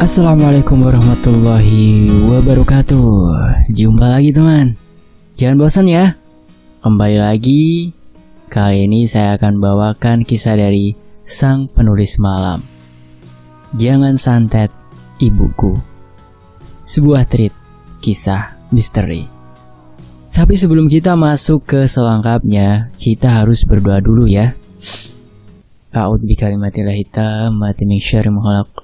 Assalamualaikum warahmatullahi wabarakatuh. Jumpa lagi teman. Jangan bosan ya. Kembali lagi. Kali ini saya akan bawakan kisah dari sang penulis malam. Jangan santet ibuku. Sebuah treat kisah misteri. Tapi sebelum kita masuk ke selengkapnya, kita harus berdoa dulu ya. A'udzu bikalimatillahit tammati min syarri ma khalaq.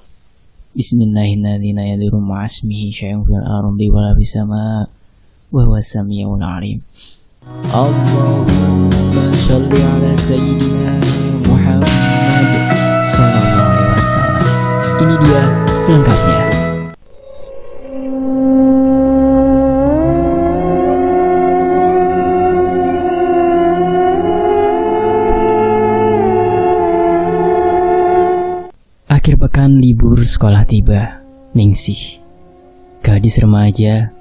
Bismillahirrahmanirrahim. Ma'asmihi syai'un fil ardi wala fis sama' wa huwas samiul alim. Allahumma shalli ala sayyidina Muhammad sallallahu alaihi wasallam. Ini dia selengkapnya. Akhir pekan libur sekolah tiba. Ningsih, gadis remaja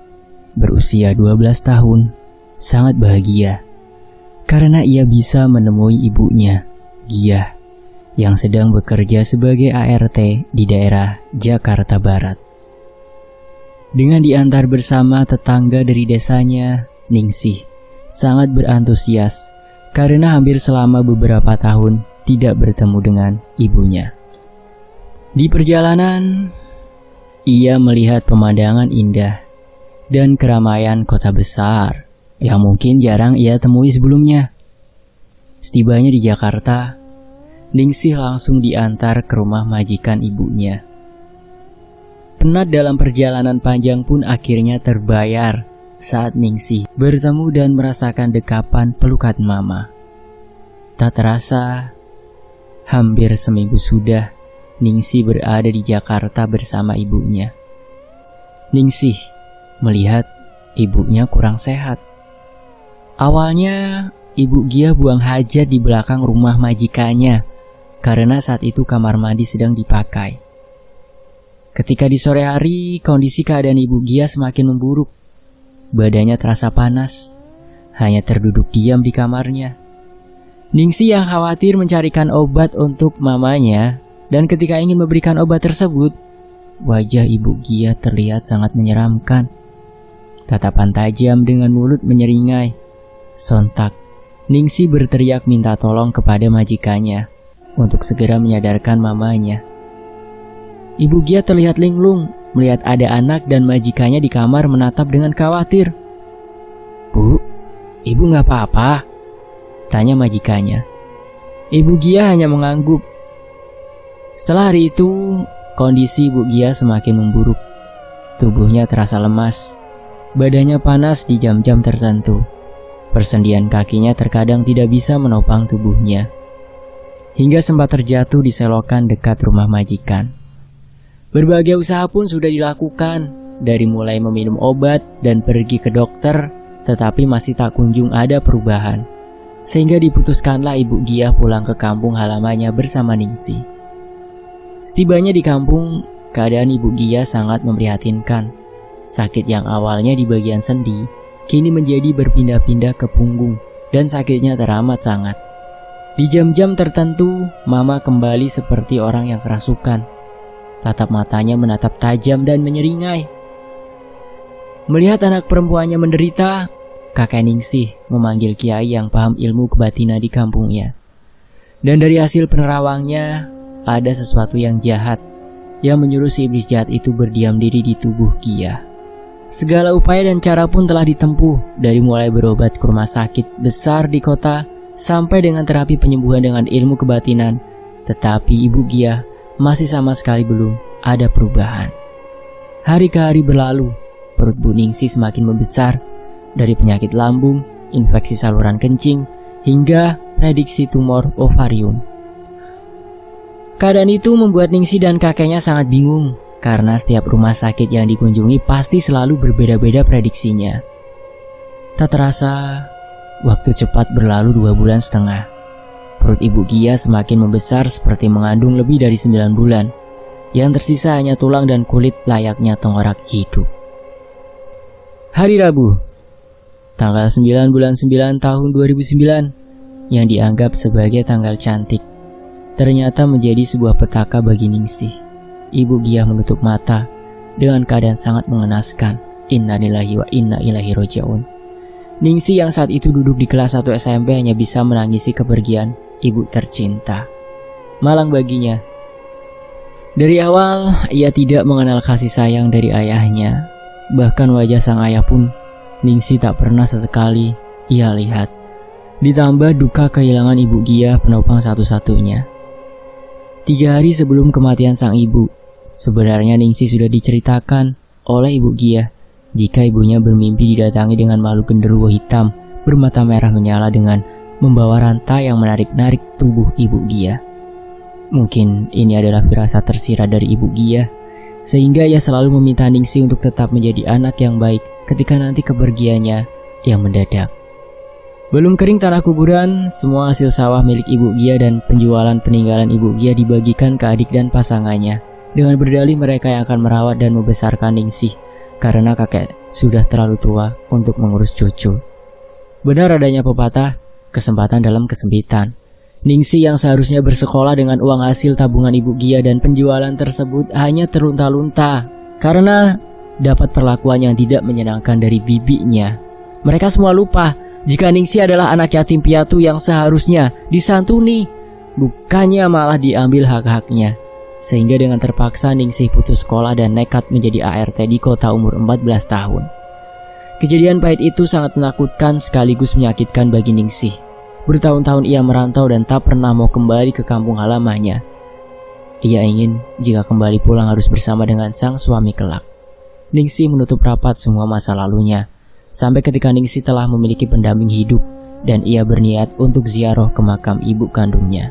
berusia 12 tahun, sangat bahagia karena ia bisa menemui ibunya, Giah, yang sedang bekerja sebagai ART di daerah Jakarta Barat. Dengan diantar bersama tetangga dari desanya, Ningsih sangat berantusias karena hampir selama beberapa tahun tidak bertemu dengan ibunya. Di perjalanan, ia melihat pemandangan indah dan keramaian kota besar yang mungkin jarang ia temui sebelumnya. Setibanya di Jakarta, Ningsih langsung diantar ke rumah majikan ibunya. Penat dalam perjalanan panjang pun akhirnya terbayar saat Ningsih bertemu dan merasakan dekapan pelukan mama. Tak terasa, hampir seminggu sudah Ningsih berada di Jakarta bersama ibunya. Ningsih melihat ibunya kurang sehat. Awalnya, ibu Giah buang hajat di belakang rumah majikannya karena saat itu kamar mandi sedang dipakai. Ketika di sore hari, kondisi keadaan ibu Giah semakin memburuk. Badannya terasa panas, hanya terduduk diam di kamarnya. Ningsih yang khawatir mencarikan obat untuk mamanya. Dan ketika ingin memberikan obat tersebut, wajah ibu Giah terlihat sangat menyeramkan. Tatapan tajam dengan mulut menyeringai. Sontak, Ningsih berteriak minta tolong kepada majikannya untuk segera menyadarkan mamanya. Ibu Giah terlihat linglung melihat ada anak dan majikannya di kamar menatap dengan khawatir. "Bu, ibu gak apa-apa?" tanya majikannya. Ibu Giah hanya mengangguk. Setelah hari itu, kondisi ibu Giah semakin memburuk. Tubuhnya terasa lemas, badannya panas di jam-jam tertentu. Persendian kakinya terkadang tidak bisa menopang tubuhnya. Hingga sempat terjatuh di selokan dekat rumah majikan. Berbagai usaha pun sudah dilakukan, dari mulai meminum obat dan pergi ke dokter, tetapi masih tak kunjung ada perubahan. Sehingga diputuskanlah ibu Giah pulang ke kampung halamannya bersama Ningsih. Setibanya di kampung, keadaan ibu Giah sangat memprihatinkan. Sakit yang awalnya di bagian sendi, kini menjadi berpindah-pindah ke punggung, dan sakitnya teramat sangat. Di jam-jam tertentu, mama kembali seperti orang yang kerasukan. Tatap matanya menatap tajam dan menyeringai. Melihat anak perempuannya menderita, kakek Ningsih memanggil kiai yang paham ilmu kebatinan di kampungnya. Dan dari hasil penerawangnya, ada sesuatu yang jahat yang menyuruh si iblis jahat itu berdiam diri di tubuh Giah. Segala upaya dan cara pun telah ditempuh, dari mulai berobat ke rumah sakit besar di kota sampai dengan terapi penyembuhan dengan ilmu kebatinan. Tetapi ibu Giah masih sama sekali belum ada perubahan. Hari ke hari berlalu, perut Bu Ningsih semakin membesar dari penyakit lambung, infeksi saluran kencing, hingga prediksi tumor ovarium. Keadaan itu membuat Ningsih dan kakeknya sangat bingung karena setiap rumah sakit yang dikunjungi pasti selalu berbeda-beda prediksinya. Tak terasa, waktu cepat berlalu 2 bulan setengah. Perut ibu Giah semakin membesar seperti mengandung lebih dari 9 bulan. Yang tersisa hanya tulang dan kulit layaknya tengkorak hidup. Hari Rabu, tanggal 9 bulan 9 tahun 2009, yang dianggap sebagai tanggal cantik, ternyata menjadi sebuah petaka bagi Ningsih. Ibu Giah menutup mata dengan keadaan sangat mengenaskan. Innalillahi wa inna ilaihi raji'un. Ningsih yang saat itu duduk di kelas 1 SMP hanya bisa menangisi kepergian ibu tercinta. Malang baginya. Dari awal, ia tidak mengenal kasih sayang dari ayahnya. Bahkan wajah sang ayah pun Ningsih tak pernah sesekali ia lihat. Ditambah duka kehilangan Ibu Giah, penopang satu-satunya. 3 hari sebelum kematian sang ibu, sebenarnya Ningsih sudah diceritakan oleh Ibu Giah jika ibunya bermimpi didatangi dengan makhluk genderuwo hitam bermata merah menyala dengan membawa rantai yang menarik-narik tubuh Ibu Giah. Mungkin ini adalah firasat tersirat dari Ibu Giah, sehingga ia selalu meminta Ningsih untuk tetap menjadi anak yang baik ketika nanti kepergiannya yang mendadak. Belum kering tanah kuburan, semua hasil sawah milik Ibu Giah dan penjualan peninggalan Ibu Giah dibagikan ke adik dan pasangannya dengan berdalih mereka yang akan merawat dan membesarkan Ningsih karena kakek sudah terlalu tua untuk mengurus cucu. Benar adanya pepatah, kesempatan dalam kesempitan. Ningsih yang seharusnya bersekolah dengan uang hasil tabungan Ibu Giah dan penjualan tersebut hanya terlunta-lunta karena dapat perlakuan yang tidak menyenangkan dari bibinya. Mereka semua lupa jika Ningsih adalah anak yatim piatu yang seharusnya disantuni, bukannya malah diambil hak-haknya. Sehingga dengan terpaksa Ningsih putus sekolah dan nekat menjadi ART di kota umur 14 tahun. Kejadian pahit itu sangat menakutkan sekaligus menyakitkan bagi Ningsih. Bertahun-tahun ia merantau dan tak pernah mau kembali ke kampung halamannya. Ia ingin jika kembali pulang harus bersama dengan sang suami kelak. Ningsih menutup rapat semua masa lalunya, sampai ketika Ningsih telah memiliki pendamping hidup dan ia berniat untuk ziarah ke makam ibu kandungnya.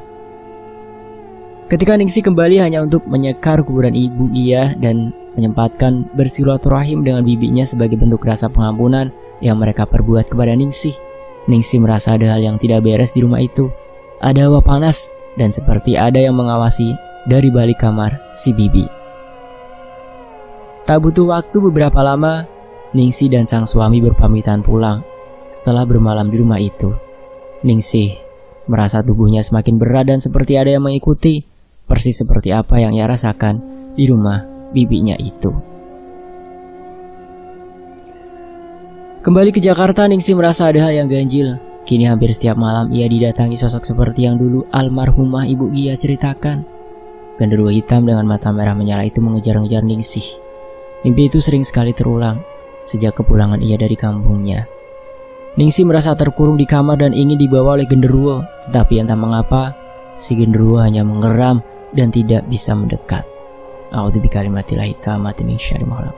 Ketika Ningsih kembali hanya untuk menyekar kuburan Ibu Giah dan menyempatkan bersilaturahim dengan bibinya sebagai bentuk rasa pengampunan yang mereka perbuat kepada Ningsih. Ningsih merasa ada hal yang tidak beres di rumah itu. Ada hawa panas dan seperti ada yang mengawasi dari balik kamar si bibi. Tak butuh waktu beberapa lama, Ningsih dan sang suami berpamitan pulang. Setelah bermalam di rumah itu, Ningsih merasa tubuhnya semakin berat dan seperti ada yang mengikuti, persis seperti apa yang ia rasakan di rumah bibinya itu. Kembali ke Jakarta, Ningsih merasa ada hal yang ganjil. Kini hampir setiap malam ia didatangi sosok seperti yang dulu almarhumah Ibu Giah ceritakan. Genderuwo hitam dengan mata merah menyala itu mengejar-ngejar Ningsih. Mimpi itu sering sekali terulang sejak kepulangan ia dari kampungnya. Ningsih merasa terkurung di kamar dan ingin dibawa oleh genderuwo, tetapi entah mengapa si genderuwo hanya menggeram dan tidak bisa mendekat. A'udzu bikalimatillahi tammati min syarri ma khalaq.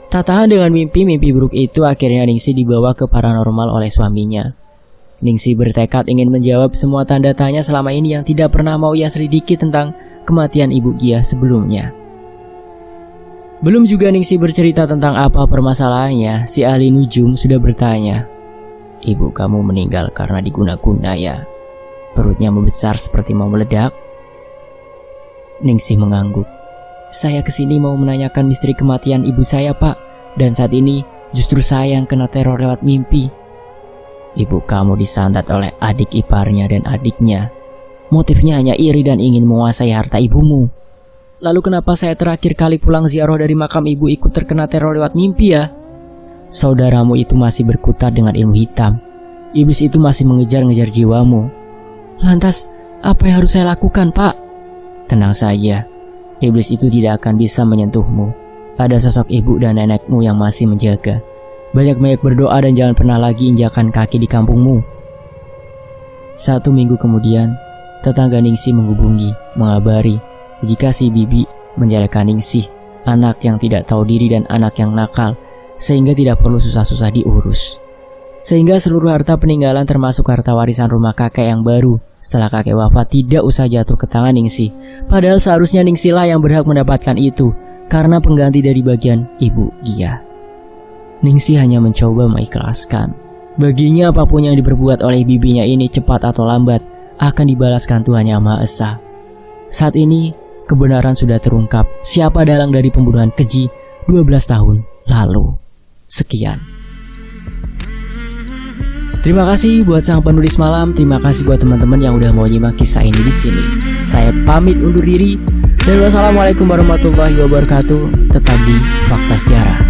Tak tahan dengan mimpi buruk itu, akhirnya Ningsih dibawa ke paranormal oleh suaminya. Ningsih bertekad ingin menjawab semua tanda tanya selama ini yang tidak pernah mau ia selidiki tentang kematian Ibu Giah sebelumnya. Belum juga Ningsih bercerita tentang apa permasalahannya, si ahli nujum sudah bertanya, "Ibu kamu meninggal karena diguna-guna ya? Perutnya membesar seperti mau meledak?" Ningsih mengangguk. "Saya kesini mau menanyakan misteri kematian ibu saya, Pak. Dan saat ini justru saya yang kena teror lewat mimpi." "Ibu kamu disantet oleh adik iparnya dan adiknya. Motifnya hanya iri dan ingin menguasai harta ibumu. Lalu kenapa saya terakhir kali pulang ziarah dari makam ibu ikut terkena teror lewat mimpi ya? Saudaramu itu masih berkutat dengan ilmu hitam. Iblis itu masih mengejar-ngejar jiwamu. Lantas, apa yang harus saya lakukan, Pak?" "Tenang saja. Iblis itu tidak akan bisa menyentuhmu. Ada sosok ibu dan nenekmu yang masih menjaga. Banyak-banyak berdoa dan jangan pernah lagi injakan kaki di kampungmu." 1 minggu kemudian, tetangga Ningsih menghubungi, mengabari jika si bibi menjelekan Ningsih, anak yang tidak tahu diri dan anak yang nakal, sehingga tidak perlu susah-susah diurus. Sehingga seluruh harta peninggalan termasuk harta warisan rumah kakek yang baru setelah kakek wafat tidak usah jatuh ke tangan Ningsih. Padahal seharusnya Ningsih lah yang berhak mendapatkan itu karena pengganti dari bagian Ibu Giah. Ningsih hanya mencoba mengikhlaskan. Baginya apapun yang diperbuat oleh bibinya ini cepat atau lambat akan dibalaskan Tuhan Yang Maha Esa. Saat ini kebenaran sudah terungkap siapa dalang dari pembunuhan keji 12 tahun lalu. Sekian. Terima kasih buat sang penulis malam, terima kasih buat teman-teman yang udah mau nyimak kisah ini di sini. Saya pamit undur diri. Dan wassalamualaikum warahmatullahi wabarakatuh. Tetap di Fakta Sejarah.